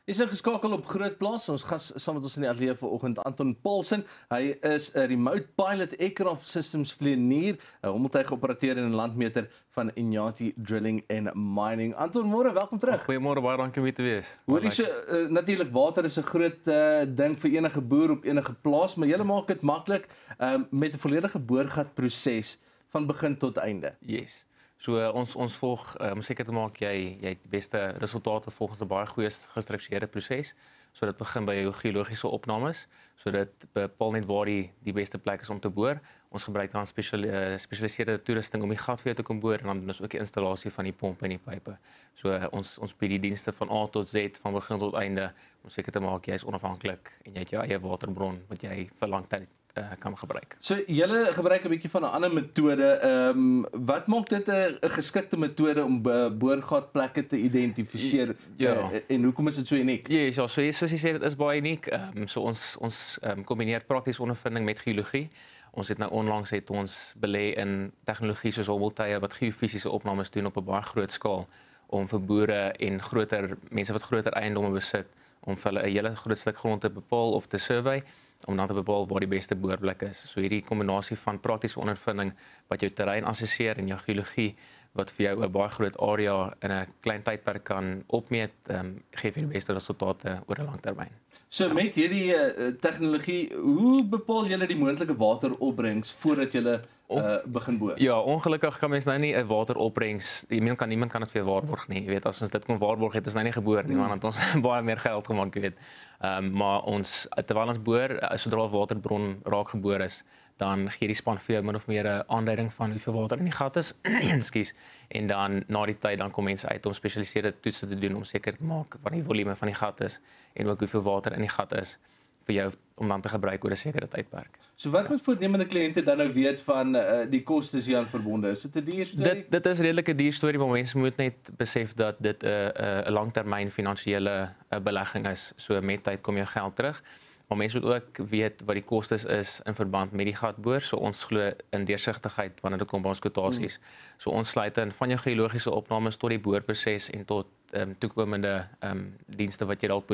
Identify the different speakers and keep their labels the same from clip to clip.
Speaker 1: Is nou geskakel op Groot Plaas. Ons gas saam met ons in die ateljee vanoggend Anton Paulsen. Hy is 'n remote pilot aircraft systems vlieënier, 'n hommeltuigoperateur en 'n landmeter van Inyati Drilling and Mining. Anton, môre, welkom terug.
Speaker 2: Goeiemôre, baie dankie om hier te wees.
Speaker 1: Hoorie, so natuurlik water is 'n groot ding vir enige boer op enige plaas, maar julle maak dit maklik met 'n volledige boorgatproses van begin tot einde.
Speaker 2: Yes. So ons volg om seker te maak jy die beste resultate volgens 'n baie goeie gestruktureerde proses. So dit begin by jou geologiese opnames, so dit bepaal net waar die beste plek is om te boor. Ons gebruik dan spesialiseerde toerusting om die gat vir jou te kan boor en dan doen ons ook die installasie van die pompe en die pype. So ons bied die dienste van A tot Z van begin tot einde om seker te maak jy is onafhanklik en jy het jou eie waterbron wat jy vir lang tyd kan gebruik.
Speaker 1: So julle gebruik 'n bietjie van 'n ander metode. Wat maak dit 'n geskikte metode om boorgatplekke te identifiseer? En hoekom is dit so uniek?
Speaker 2: Ja, soos jy sê, dit is baie uniek. So ons kombineer praktiese ondervinding met geologie. Ons het nou onlangs belê in tegnologie soos hommeltuie wat geofisiese opnames doen op 'n baie groot skaal om vir boere en mense wat groter eiendomme besit om vir hulle 'n hele groot stuk grond te bepaal of te survey om dan te bepaal waar die beste boorplek is. So hierdie kombinasie van praktiese ondervinding wat jou terrein assesseer en jou geologie wat vir jou 'n baie groot area in 'n klein tydperk kan opmeet, gee vir die beste resultate oor 'n lang termyn.
Speaker 1: So met hierdie tegnologie, hoe bepaal julle die moontlike wateropbrengs voordat julle begin boor?
Speaker 2: Ja, ongelukkig kan mens nou nie 'n wateropbrengs, niemand kan dit vir jou waarborg nie. Jy weet, as ons dit kon waarborg het, is nou nie gebeur nie, want ons baie meer geld gemaak, jy weet. Maar terwyl ons boor, sodra 'n waterbron raak geboor is, dan gee die span vir jou min of meer 'n aanduiding van hoeveel water in die gat is. Ekskuus. En dan na die tyd dan kom mense uit om spesialiseerde toetse te doen om seker te maak wat die volume van die gat is en ook hoeveel water in die gat is vir jou om dan te gebruik oor 'n sekere tydperk.
Speaker 1: So wat moet voornemende kliënte dan nou weet van die kostes hieraan verbonde? Is dit 'n duur storie?
Speaker 2: Dit is redelik 'n duur storie, maar mense moet net besef dat dit 'n langtermyn finansiële belegging is. So met tyd kom jou geld terug. Maar mense moet ook weet wat die kostes is in verband met die gatboor. So ons glo in deursigtigheid wanneer dit kom by ons kwotasies. So ons sluit in van jou geologiese opnames tot die boorproses en tot toekomende dienste wat jy dalk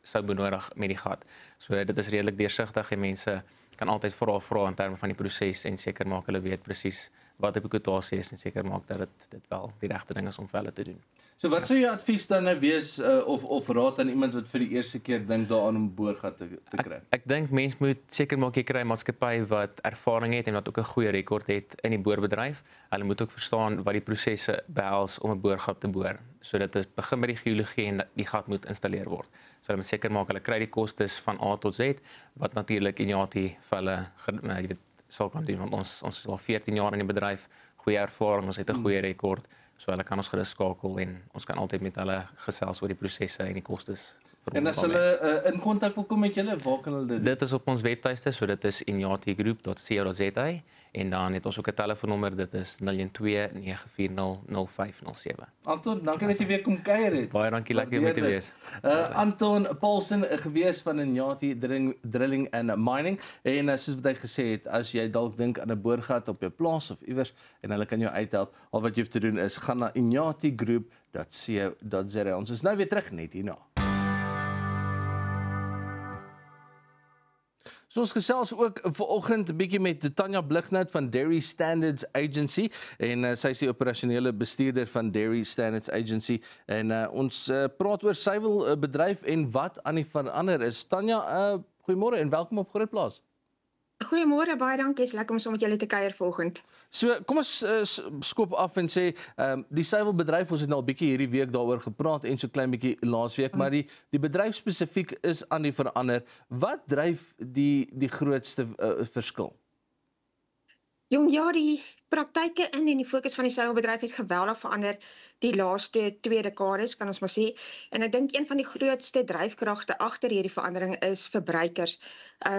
Speaker 2: sou benodig met die gat. So dit is redelik deursigtig en mense kan altyd vra in terme van die proses en seker maak hulle weet presies wat die kwotasie is en seker maak dat dit wel die regte ding is om vir hulle te doen.
Speaker 1: So wat sou jou advies dan nou wees of raad aan iemand wat vir die eerste keer dink daaraan om 'n boorgat te kry?
Speaker 2: Ek dink mense moet seker maak jy kry 'n maatskappy wat ervaring het en wat ook 'n goeie rekord het in die boorbedryf. Hulle moet ook verstaan wat die prosesse behels om 'n boorgat te boor. So dit is begin by die geologie en die gat moet installeer word. So hulle moet seker maak hulle kry die kostes van A tot Z wat natuurlik Inyati vir hulle sal kan doen, want ons is al 14 jaar in die bedryf, goeie ervaring, ons het 'n goeie rekord, so hulle kan ons gerus skakel en ons kan altyd met hulle gesels oor die prosesse en die kostes.
Speaker 1: En as hulle in kontak wil kom met julle, waar kan hulle dit doen?
Speaker 2: Dit is op ons webtuiste, so dit is inyatigroup.co.za en dan het ons ook 'n telefoonnommer, dit is 012 940 0507.
Speaker 1: Anton, dankie dat jy weer kom kuier het.
Speaker 2: Baie dankie, lekker om te wees.
Speaker 1: Anton Paulsen, gewees van Inyati Drilling and Mining, en soos wat hy gesê het, as jy dalk dink aan 'n boorgat op jou plaas of iewers en hulle kan jou uithelp, al wat jy hoef te doen is gaan na inyatigroup.co.za. Ons is nou weer terug net hierna. So ons gesels ook vanoggend 'n bietjie met Tanya Blighnout van Dairy Standards Agency en sy is die operasionele bestuurder van Dairy Standards Agency en ons praat oor suiwelbedryf en wat aan die verander is. Tanya, goeiemôre en welkom op Groot Plaas.
Speaker 3: Goeiemôre, baie dankie. Is lekker om saam met julle te kuier vanoggend.
Speaker 1: So kom ons skop af en sê die suiwelbedryf, ons het nou al bietjie hierdie week daaroor gepraat en so klein bietjie laasweek, maar die bedryf spesifiek is aan die verander. Wat dryf die grootste verskil?
Speaker 3: Jong, ja, die praktyke en die fokus van die suiwelbedryf het geweldig verander die laaste 2 dekades, kan ons maar sê. En ek dink een van die grootste dryfkragte agter hierdie verandering is verbruikers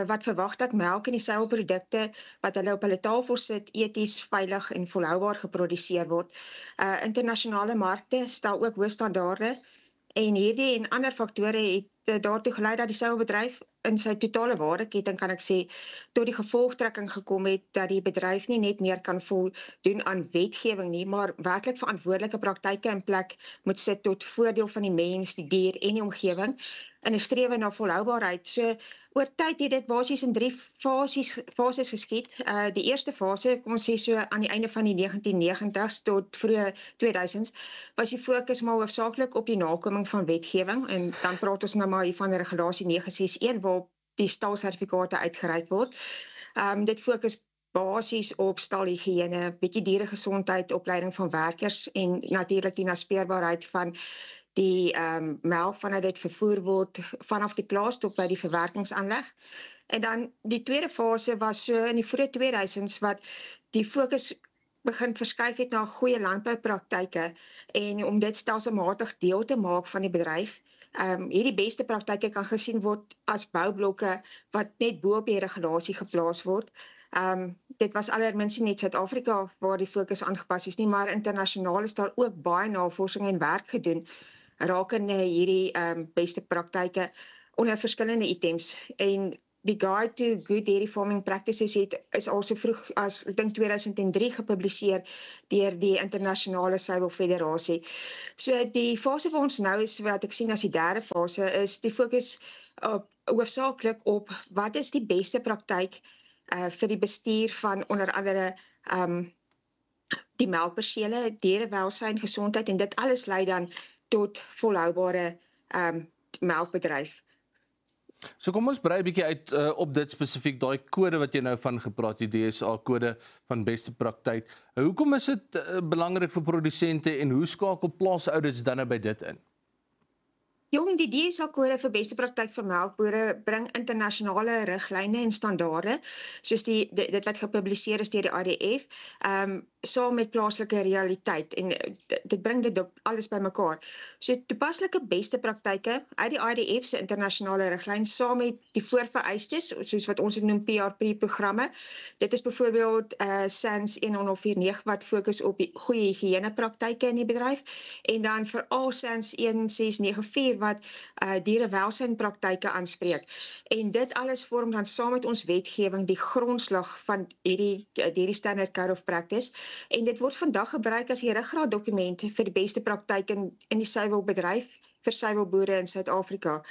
Speaker 3: wat verwag dat melk en die suiwelprodukte wat hulle op hulle tafel sit eties, veilig en volhoubaar geproduseer word. Internasionale markte stel ook hoë standaarde en hierdie en ander faktore het daartoe gelei dat die suiwelbedryf in sy totale waardeketting kan ek sê tot die gevolgtrekking gekom het dat die bedryf nie net meer kan voldoen aan wetgewing nie, maar werklik verantwoordelike praktyke in plek moet sit tot voordeel van die mens, die dier en die omgewing in 'n strewe na volhoubaarheid. So oor tyd het dit basies in 3 fases geskied. Die eerste fase, kom ons sê so aan die einde van die 1990s tot vroeë 2000s, was die fokus maar hoofsaaklik op die nakoming van wetgewing en dan praat ons nou maar hier van regulasie 961 waarop die stalsertifikate uitgereik word. Dit fokus basies op stalhigiëne, bietjie dieregesondheid, opleiding van werkers en natuurlik die naspeurbaarheid van die melk vanaf dit vervoer word vanaf die plaas tot by die verwerkingsaanleg. En dan die tweede fase was so in die vroeë 2000s wat die fokus begin verskuif het na goeie landboupraktyke en om dit stelselmatig deel te maak van die bedryf. Hierdie beste praktyke kan gesien word as boublokke wat net bo op die regulasie geplaas word. Dit was allerminst net Suid-Afrika waar die fokus aangepas is nie, maar internasionaal is daar ook baie navorsing en werk gedoen rakende hierdie beste praktyke onder verskillende items. En die Guide to Good Dairy Farming Practices is al so vroeg as, ek dink 2003 gepubliseer deur die Internasionale Suiwel Federasie. So die fase waar ons nou is, wat ek sien as die derde fase, is die fokus hoofsaaklik op wat is die beste praktyk vir die bestuur van onder andere die melkpersele, dierewelsyn, gesondheid en dit alles lei dan tot volhoubare melkbedryf.
Speaker 1: So kom ons brei 'n bietjie uit op dit spesifiek, daai kode wat jy nou van gepraat het, die DSA kode van beste praktyk. Hoekom is dit belangrik vir produsente en hoe skakel plaasaudits dan nou by dit in?
Speaker 3: Jong, die DSA-kode vir beste praktyk vir melkbore bring internasionale riglyne en standaarde, soos dit wat gepubliseer is deur die IDF, saam met plaaslike realiteit en dit bring dit alles bymekaar. So toepaslike beste praktyke uit die IDF se internasionale riglyn saam met die voorvereistes, soos wat ons dit noem PRP-programme. Dit is byvoorbeeld SANS 1149 wat fokus op die goeie higiënepraktyke in die bedryf en dan veral SANS 1694 wat dierewelsynpraktyke aanspreek. En dit alles vorm dan saam met ons wetgewing die grondslag van hierdie Standard Code of Practice. En dit word vandag gebruik as die ruggraatdokument vir die beste praktyk in die suiwelbedryf vir suiwelboere in Suid-Afrika.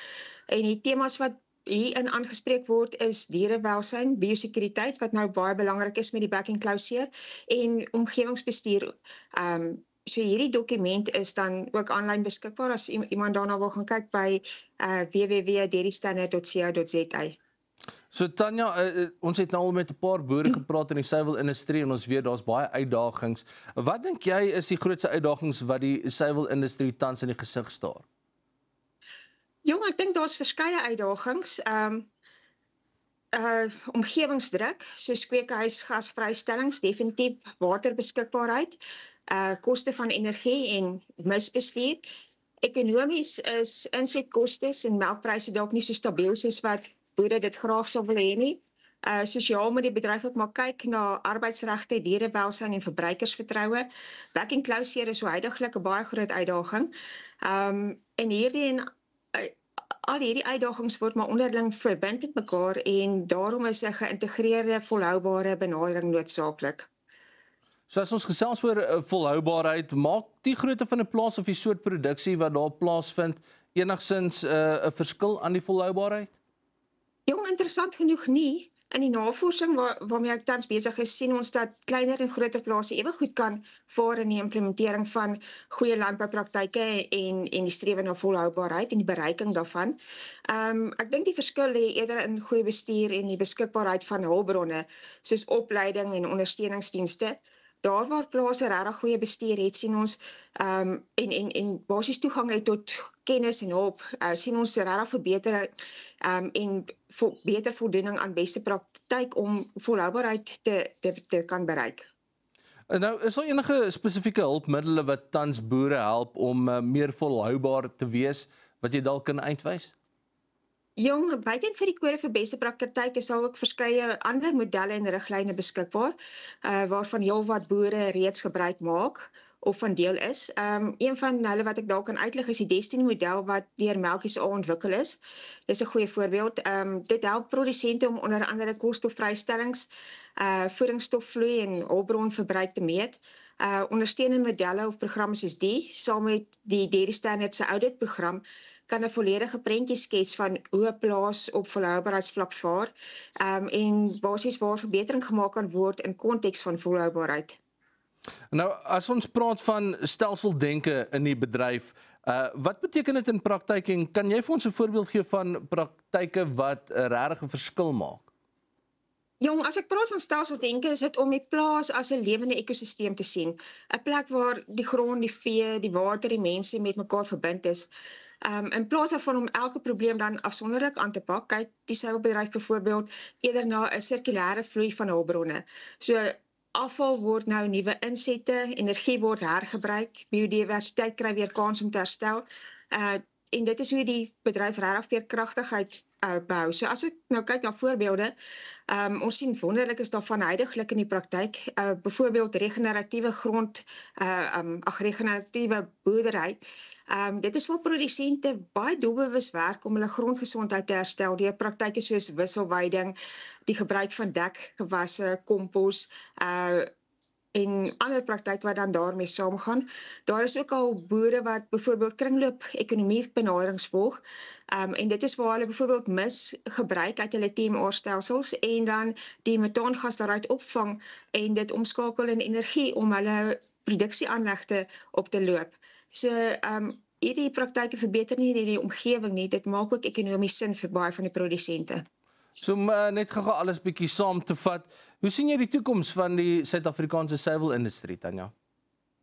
Speaker 3: En die temas wat hierin aangespreek word is dierewelsyn, biosekuriteit wat nou baie belangrik is met die back and closure en omgewingsbestuur. So hierdie dokument is dan ook aanlyn beskikbaar as iemand daarna wil gaan kyk by www.dairystandard.co.za.
Speaker 1: So Tanya, ons het nou al met 'n paar boere gepraat in die suiwelindustrie en ons weet daar's baie uitdagings. Wat dink jy is die grootste uitdagings wat die suiwelindustrie tans in die gesig staar?
Speaker 3: Jong, ek dink daar's verskeie uitdagings. Omgewingsdruk, soos kweekhuisgasvrystellings, definitief waterbeskikbaarheid, koste van energie en misbestuur. Ekonomies is insetkostes en melkpryse dalk nie so stabiel soos wat boere dit graag sou wil hê nie. Sosiaal moet die bedryf ook maar kyk na arbeidsregte, dierewelsyn en verbruikersvertroue. Back and closure is so huidiglik 'n baie groot uitdaging. En al hierdie uitdagings word maar onderling verbind met mekaar en daarom is 'n geïntegreerde, volhoubare benadering noodsaaklik.
Speaker 1: So as ons gesels oor volhoubaarheid, maak die grootte van 'n plaas of die soort produksie wat daar plaasvind enigsins 'n verskil aan die volhoubaarheid?
Speaker 3: Jong, interessant genoeg nie. In die navorsing waarmee ek tans besig is, sien ons dat kleiner en groter plase ewe goed kan vaar in die implementering van goeie landboupraktyke en die strewe na volhoubaarheid en die bereiking daarvan. Ek dink die verskil lê eerder in goeie bestuur en die beskikbaarheid van hulpbronne, soos opleiding en ondersteuningsdienste. Daar waar plase regtig goeie bestuur het, sien ons en basies toegang het tot kennis en hulp, sien ons regtig verbetering en beter voldoening aan beste praktyk om volhoubaarheid te kan bereik.
Speaker 1: Nou, is daar enige spesifieke hulpmiddels wat tans boere help om meer volhoubaar te wees, wat jy dalk kan uitwys?
Speaker 3: Jong, buiten vir die kode vir beste praktyk is daar ook verskeie ander modelle en riglyne beskikbaar, waarvan heelwat boere reeds gebruik maak of van deel is. Een van hulle wat ek daar kan uitlig is die Destiny model wat deur Melk SA ontwikkel is. Dis 'n goeie voorbeeld. Dit help produsente om onder andere koolstofvrystellings, voedingsstofvloei en hulpbronverbruik te meet. Ondersteunende modelle of programme soos die, saam met die Dairy Standards se auditprogram, kan 'n volledige prentjie skets van hoe 'n plaas op volhoubaarheidsvlak vaar, en basies waar verbetering gemaak kan word in konteks van volhoubaarheid.
Speaker 1: Nou, as ons praat van stelseldenke in die bedryf, wat beteken dit in praktyk en kan jy vir ons 'n voorbeeld gee van praktyke wat 'n regtig 'n verskil maak?
Speaker 3: Jong, as ek praat van stelseldenke, is dit om die plaas as 'n lewende ekosisteem te sien. 'n Plek waar die grond, die vee, die water, die mense met mekaar verbind is. In plaas daarvan om elke probleem dan afsonderlik aan te pak, kyk die suiwelbedryf byvoorbeeld eerder na 'n sirkulêre vloei van hulpbronne. So afval word nou nuwe insette, energie word hergebruik, biodiversiteit kry weer kans om te herstel. En dit is hoe die bedryf regtig veerkragtigheid behou. So as ek nou kyk na voorbeelde, ons sien wonderlik is daarvan heidaglik in die praktyk, byvoorbeeld regeneratiewe grond, regeneratiewe boerdery. Dit is waar produsente baie doelbewus werk om hulle grondgesondheid te herstel deur praktyke soos wisselweiding, die gebruik van dekgewasse, kompos, en ander praktyk wat dan daarmee saamgaan. Daar is ook al boere wat byvoorbeeld kringloop-ekonomie benaderings volg, en dit is waar hulle byvoorbeeld mis gebruik uit hulle TMR-stelsels en dan die metaangas daaruit opvang en dit omskakel in energie om hulle produksieaanlegte op te loop. So, hierdie praktyke verbeter nie die omgewing nie, dit maak ook ekonomies sin vir baie van die produsente.
Speaker 1: So om net gou alles bietjie saam te vat, hoe sien jy die toekoms van die Suid-Afrikaanse suiwelindustrie, Tanya?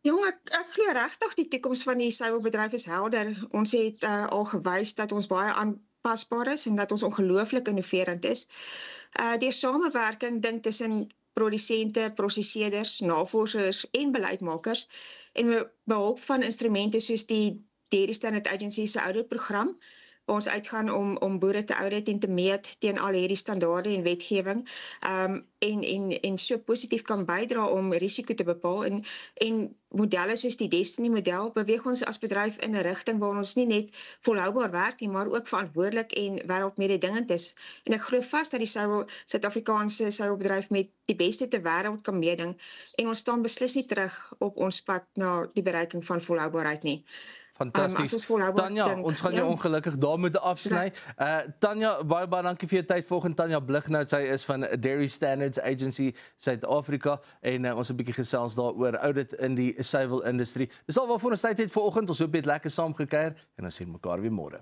Speaker 3: Jong, ek glo regtig die toekoms van die suiwelbedryf is helder. Ons het al gewys dat ons baie aanpasbaar is en dat ons ongelooflik innoverend is. Deur samewerking dink tussen produsente, prosesseerders, navorsers en beleidsmakers en met behulp van instrumente soos die Dairy Standards Agency se auditprogram, waar ons uitgaan om boere te audit en te meet teen al hierdie standaarde en wetgewing, en so positief kan bydra om risiko te bepaal. En modelle soos die Destiny model beweeg ons as bedryf in 'n rigting waar ons nie net volhoubaar werk nie, maar ook verantwoordelik en wêreldmededingend is. En ek glo vas dat die Suid-Afrikaanse suiwelbedryf met die beste ter wêreld kan meeding, en ons staan beslis nie terug op ons pad na die bereiking van volhoubaarheid nie.
Speaker 1: Fantasties. Tanya, ons gaan jou ongelukkig daar moet afsny. Tanya, baie dankie vir jou tyd vanoggend. Tanya Blignaut, sy is van Dairy Standards Agency Suid-Afrika en ons 'n bietjie gesels daaroor audit in die suiwelindustrie. Dis al waarvoor ons tyd het vanoggend. Ons hoop jy het lekker saam gekuier en ons sien mekaar weer môre.